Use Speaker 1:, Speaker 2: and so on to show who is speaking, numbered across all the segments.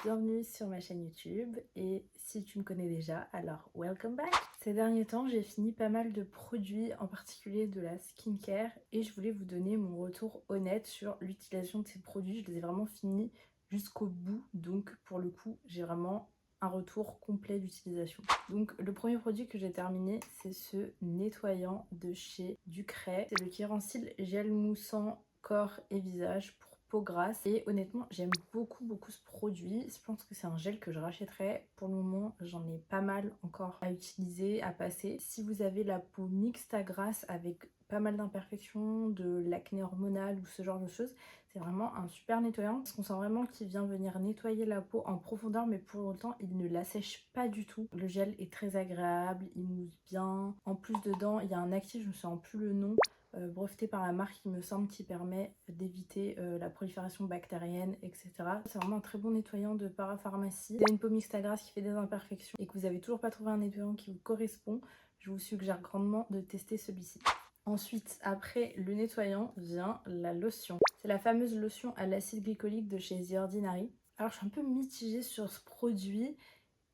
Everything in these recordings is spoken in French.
Speaker 1: Bienvenue sur ma chaîne YouTube et si tu me connais déjà, alors welcome back. Ces derniers temps, j'ai fini pas mal de produits, en particulier de la skincare et je voulais vous donner mon retour honnête sur l'utilisation de ces produits. Je les ai vraiment finis jusqu'au bout, donc pour le coup, j'ai vraiment un retour complet d'utilisation. Donc le premier produit que j'ai terminé, c'est ce nettoyant de chez Ducray. C'est le Kérancil gel moussant corps et visage pour peau grasse et honnêtement j'aime beaucoup ce produit. Je pense que c'est un gel que je rachèterai. Pour le moment j'en ai pas mal encore à utiliser, à passer. Si vous avez la peau mixte à grasse avec pas mal d'imperfections, de l'acné hormonal ou ce genre de choses, c'est vraiment un super nettoyant parce qu'on sent vraiment qu'il vient venir nettoyer la peau en profondeur, mais pour autant il ne l'assèche pas du tout. Le gel est très agréable, il mousse bien. En plus dedans il y a un actif, je me souviens plus le nom, breveté par la marque, il me semble, qui permet d'éviter la prolifération bactérienne, etc. C'est vraiment un très bon nettoyant de parapharmacie. Si vous avez une peau mixte à grasse qui fait des imperfections et que vous n'avez toujours pas trouvé un nettoyant qui vous correspond, je vous suggère grandement de tester celui-ci. Ensuite, après le nettoyant, vient la lotion. C'est la fameuse lotion à l'acide glycolique de chez The Ordinary. Alors je suis un peu mitigée sur ce produit.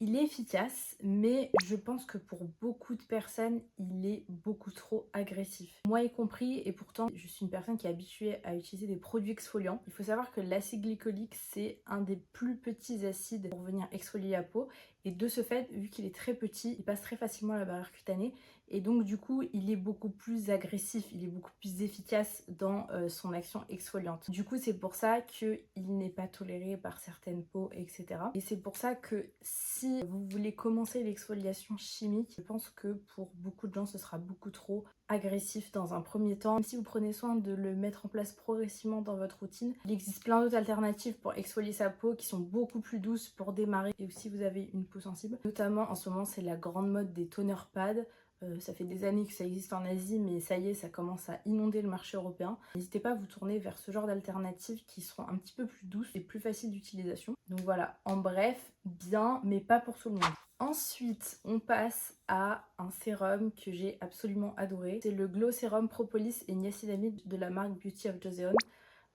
Speaker 1: Il est efficace, mais je pense que pour beaucoup de personnes, il est beaucoup trop agressif. Moi y compris, et pourtant, je suis une personne qui est habituée à utiliser des produits exfoliants. Il faut savoir que l'acide glycolique, c'est un des plus petits acides pour venir exfolier la peau. Et de ce fait, vu qu'il est très petit, il passe très facilement à la barrière cutanée. Et donc du coup, il est beaucoup plus agressif, il est beaucoup plus efficace dans son action exfoliante. Du coup, c'est pour ça qu'il n'est pas toléré par certaines peaux, etc. Et c'est pour ça que si vous voulez commencer l'exfoliation chimique, je pense que pour beaucoup de gens, ce sera beaucoup trop agressif dans un premier temps. Même si vous prenez soin de le mettre en place progressivement dans votre routine, il existe plein d'autres alternatives pour exfolier sa peau qui sont beaucoup plus douces pour démarrer et aussi vous avez une peau sensible. Notamment en ce moment, c'est la grande mode des toner pads. Ça fait des années que ça existe en Asie, mais ça y est, ça commence à inonder le marché européen. N'hésitez pas à vous tourner vers ce genre d'alternatives qui seront un petit peu plus douces et plus faciles d'utilisation. Donc voilà, en bref, bien, mais pas pour tout le monde. Ensuite, on passe à un sérum que j'ai absolument adoré. C'est le Glow Serum Propolis et Niacinamide de la marque Beauty of Joseon.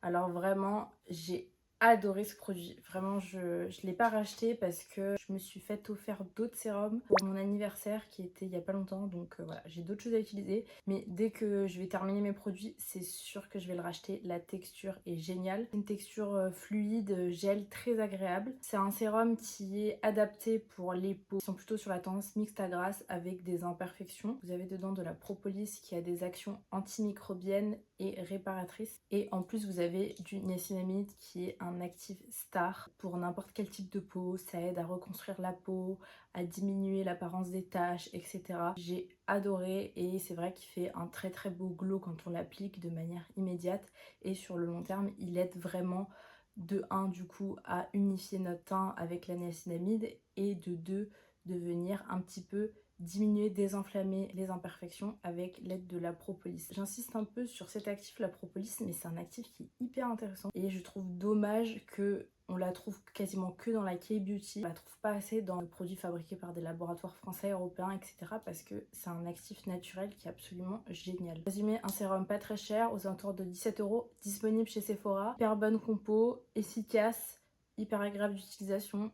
Speaker 1: Alors vraiment, j'ai adoré ce produit. Vraiment, je ne l'ai pas racheté parce que je me suis fait offrir d'autres sérums pour mon anniversaire qui était il y a pas longtemps. Donc voilà, j'ai d'autres choses à utiliser. Mais dès que je vais terminer mes produits, c'est sûr que je vais le racheter. La texture est géniale. Une texture fluide, gel, très agréable. C'est un sérum qui est adapté pour les peaux qui sont plutôt sur la tendance mixte à grasse avec des imperfections. Vous avez dedans de la propolis qui a des actions antimicrobiennes et réparatrices. Et en plus, vous avez du niacinamide qui est un actif star pour n'importe quel type de peau. Ça aide à reconstruire la peau, à diminuer l'apparence des taches, etc. J'ai adoré et c'est vrai qu'il fait un très beau glow quand on l'applique de manière immédiate. Et sur le long terme, il aide vraiment de 1 du coup à unifier notre teint avec la niacinamide et de 2 de venir un petit peu diminuer, désenflammer les imperfections avec l'aide de la propolis. J'insiste un peu sur cet actif, la propolis, mais c'est un actif qui est hyper intéressant et je trouve dommage que on la trouve quasiment que dans la K-beauty. On la trouve pas assez dans les produits fabriqués par des laboratoires français, européens, etc. parce que c'est un actif naturel qui est absolument génial. Résumé, un sérum pas très cher, aux alentours de 17 €, disponible chez Sephora. Hyper bonne compo, efficace, hyper agréable d'utilisation.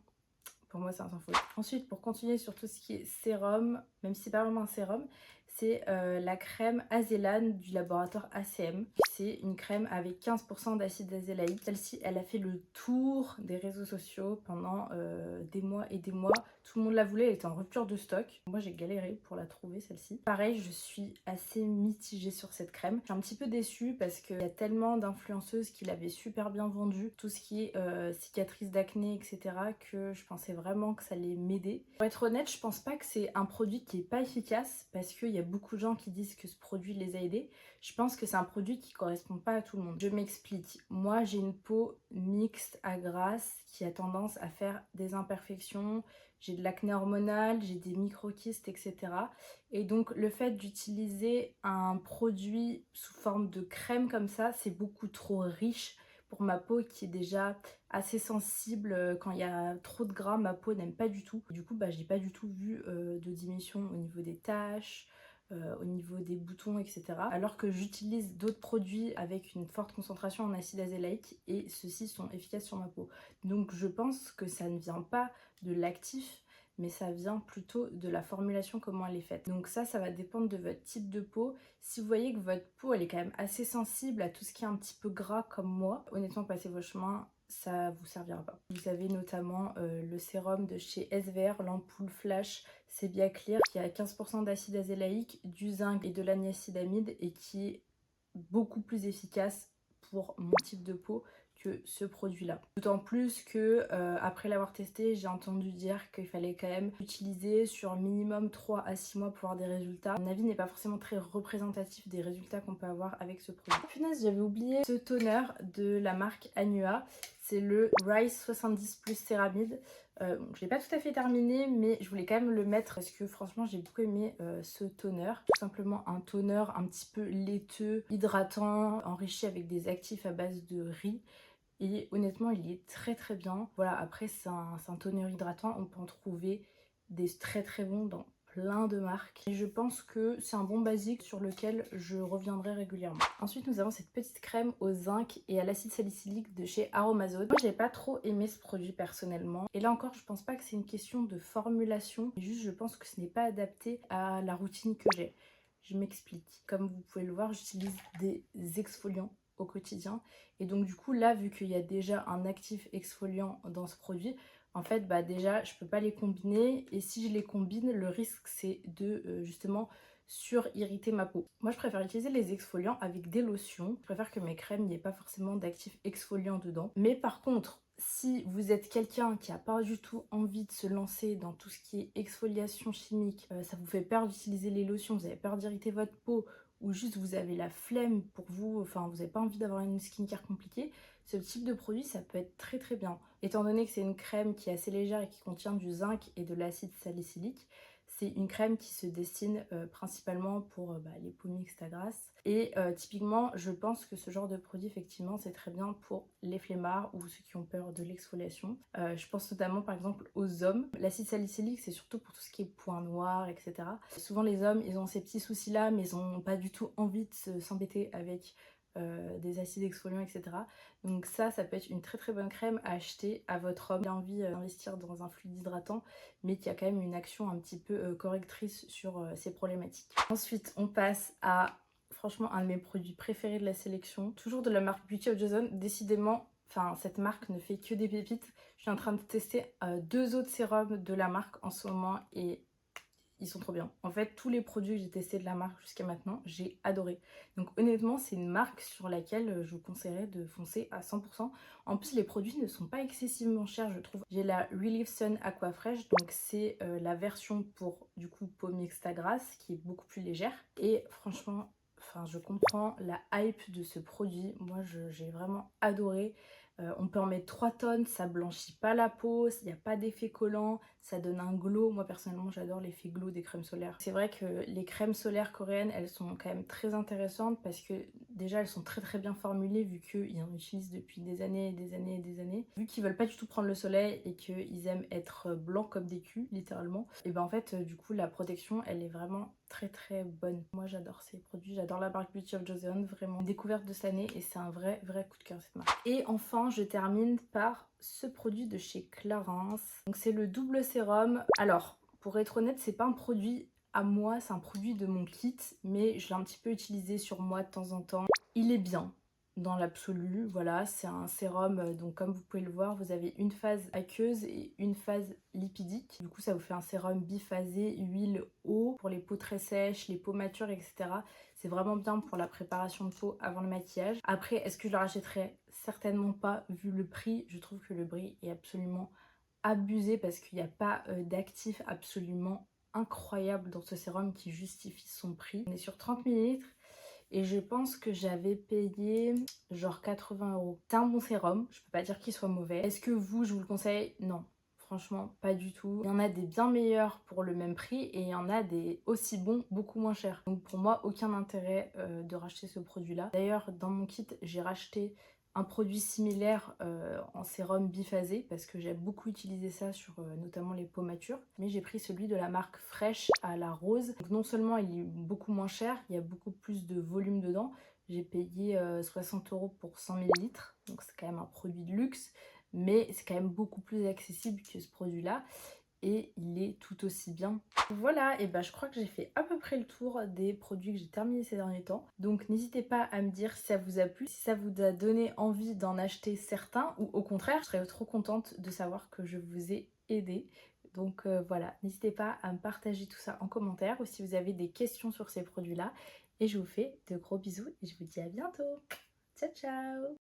Speaker 1: Pour moi, c'est un sans faute. Ensuite, pour continuer sur tout ce qui est sérum, même si c'est pas vraiment un sérum, c'est la crème Azélane du laboratoire ACM. C'est une crème avec 15% d'acide azélaïque. Celle-ci, elle a fait le tour des réseaux sociaux pendant des mois et des mois. Tout le monde la voulait, elle était en rupture de stock. Moi, j'ai galéré pour la trouver, celle-ci. Pareil, je suis assez mitigée sur cette crème. Je suis un petit peu déçue parce qu'il y a tellement d'influenceuses qui l'avaient super bien vendue. Tout ce qui est cicatrices d'acné, etc. que je pensais vraiment que ça allait m'aider. Pour être honnête, je pense pas que c'est un produit qui est pas efficace parce qu'il y a beaucoup de gens qui disent que ce produit les a aidés. Je pense que c'est un produit qui correspond pas à tout le monde. Je m'explique. Moi, j'ai une peau mixte à grasse qui a tendance à faire des imperfections. J'ai de l'acné hormonal, j'ai des microkystes, etc. Et donc le fait d'utiliser un produit sous forme de crème comme ça, c'est beaucoup trop riche pour ma peau qui est déjà assez sensible. Quand il y a trop de gras, ma peau n'aime pas du tout. Du coup, j'ai pas du tout vu de diminution au niveau des taches, au niveau des boutons, etc. Alors que j'utilise d'autres produits avec une forte concentration en acide azélaïque et ceux-ci sont efficaces sur ma peau. Donc je pense que ça ne vient pas de l'actif, mais ça vient plutôt de la formulation, comment elle est faite. Donc ça va dépendre de votre type de peau. Si vous voyez que votre peau elle est quand même assez sensible à tout ce qui est un petit peu gras comme moi, honnêtement passez vos chemins, ça vous servira pas. Vous avez notamment le sérum de chez SVR, l'ampoule Flash Sebia Clear, qui a 15% d'acide azélaïque, du zinc et de l'aniacidamide et qui est beaucoup plus efficace pour mon type de peau que ce produit là. D'autant plus que après l'avoir testé, j'ai entendu dire qu'il fallait quand même l'utiliser sur minimum 3 à 6 mois pour avoir des résultats. Mon avis n'est pas forcément très représentatif des résultats qu'on peut avoir avec ce produit. Punaise, j'avais oublié ce toner de la marque Anua. C'est le Rice 70 Plus Céramide. Je ne l'ai pas tout à fait terminé, mais je voulais quand même le mettre parce que franchement j'ai beaucoup aimé ce toner. Tout simplement un toner un petit peu laiteux, hydratant, enrichi avec des actifs à base de riz. Et honnêtement il est très très bien. Voilà, après c'est un toner hydratant, on peut en trouver des très très bons dans plein de marques. Et je pense que c'est un bon basique sur lequel je reviendrai régulièrement. Ensuite nous avons cette petite crème au zinc et à l'acide salicylique de chez Aromazone. Moi j'ai pas trop aimé ce produit personnellement. Et là encore je pense pas que c'est une question de formulation, mais juste je pense que ce n'est pas adapté à la routine que j'ai. Je m'explique. Comme vous pouvez le voir, j'utilise des exfoliants au quotidien et donc du coup là vu qu'il y a déjà un actif exfoliant dans ce produit, en fait bah déjà je peux pas les combiner et si je les combine le risque c'est de justement sur-irriter ma peau. Moi je préfère utiliser les exfoliants avec des lotions, je préfère que mes crèmes n'y ait pas forcément d'actifs exfoliants dedans. Mais par contre si vous êtes quelqu'un qui n'a pas du tout envie de se lancer dans tout ce qui est exfoliation chimique, ça vous fait peur d'utiliser les lotions, vous avez peur d'irriter votre peau ou juste vous avez la flemme pour vous, enfin vous n'avez pas envie d'avoir une skincare compliquée, ce type de produit ça peut être très très bien. Étant donné que c'est une crème qui est assez légère et qui contient du zinc et de l'acide salicylique, c'est une crème qui se destine principalement pour les peaux mixtes à grasse. Et typiquement, je pense que ce genre de produit, effectivement, c'est très bien pour les flemmards ou ceux qui ont peur de l'exfoliation. Je pense notamment, par exemple, aux hommes. L'acide salicylique, c'est surtout pour tout ce qui est points noirs, etc. Souvent, les hommes, ils ont ces petits soucis-là, mais ils n'ont pas du tout envie de s'embêter avec des acides exfoliants, etc. Donc ça peut être une très très bonne crème à acheter à votre homme qui a envie d'investir dans un fluide hydratant, mais qui a quand même une action un petit peu correctrice sur ces problématiques. Ensuite, on passe à, franchement, un de mes produits préférés de la sélection, toujours de la marque Beauty of Joseon. Décidément, enfin, cette marque ne fait que des pépites. Je suis en train de tester 2 autres sérums de la marque en ce moment et ils sont trop bien. En fait, tous les produits que j'ai testés de la marque jusqu'à maintenant, j'ai adoré. Donc honnêtement, c'est une marque sur laquelle je vous conseillerais de foncer à 100%. En plus, les produits ne sont pas excessivement chers, je trouve. J'ai la Relief Sun Aqua Fresh, donc c'est la version pour, du coup, peau mixte à grasse, qui est beaucoup plus légère. Et franchement, enfin, je comprends la hype de ce produit. Moi, j'ai vraiment adoré. On peut en mettre 3 tonnes, ça blanchit pas la peau, il n'y a pas d'effet collant, ça donne un glow. Moi personnellement j'adore l'effet glow des crèmes solaires. C'est vrai que les crèmes solaires coréennes elles sont quand même très intéressantes parce que déjà elles sont très très bien formulées vu qu'ils en utilisent depuis des années et des années et des années. Vu qu'ils veulent pas du tout prendre le soleil et qu'ils aiment être blancs comme des culs littéralement, et ben en fait du coup la protection elle est vraiment très très bonne. Moi j'adore ces produits, j'adore la marque Beauty of Joseon, vraiment découverte de cette année et c'est un vrai coup de cœur cette marque. Et enfin je termine par ce produit de chez Clarins. Donc c'est le double sérum. Alors pour être honnête c'est pas un produit à moi, c'est un produit de mon kit, mais je l'ai un petit peu utilisé sur moi de temps en temps. Il est bien dans l'absolu, voilà, c'est un sérum, donc comme vous pouvez le voir, vous avez une phase aqueuse et une phase lipidique. Du coup, ça vous fait un sérum biphasé, huile, eau, pour les peaux très sèches, les peaux matures, etc. C'est vraiment bien pour la préparation de peau avant le maquillage. Après, est-ce que je le rachèterais? Certainement pas, vu le prix. Je trouve que le prix est absolument abusé parce qu'il n'y a pas d'actif absolument incroyable dans ce sérum qui justifie son prix. On est sur 30 ml. Et je pense que j'avais payé genre 80 €. C'est un bon sérum, je peux pas dire qu'il soit mauvais. Est-ce que vous, je vous le conseille? Non. Franchement, pas du tout. Il y en a des bien meilleurs pour le même prix et il y en a des aussi bons, beaucoup moins chers. Donc pour moi, aucun intérêt de racheter ce produit-là. D'ailleurs, dans mon kit, j'ai racheté un produit similaire en sérum biphasé parce que j'aime beaucoup utiliser ça sur notamment les peaux matures. Mais j'ai pris celui de la marque Fresh à la rose. Donc non seulement il est beaucoup moins cher, il y a beaucoup plus de volume dedans. J'ai payé 60 € pour 100 millilitres, donc c'est quand même un produit de luxe, mais c'est quand même beaucoup plus accessible que ce produit-là et il est tout aussi bien. Voilà, et ben je crois que j'ai fait à peu près le tour des produits que j'ai terminés ces derniers temps. Donc n'hésitez pas à me dire si ça vous a plu, si ça vous a donné envie d'en acheter certains ou au contraire, je serais trop contente de savoir que je vous ai aidé. Donc voilà, n'hésitez pas à me partager tout ça en commentaire ou si vous avez des questions sur ces produits-là. Et je vous fais de gros bisous et je vous dis à bientôt. Ciao ciao!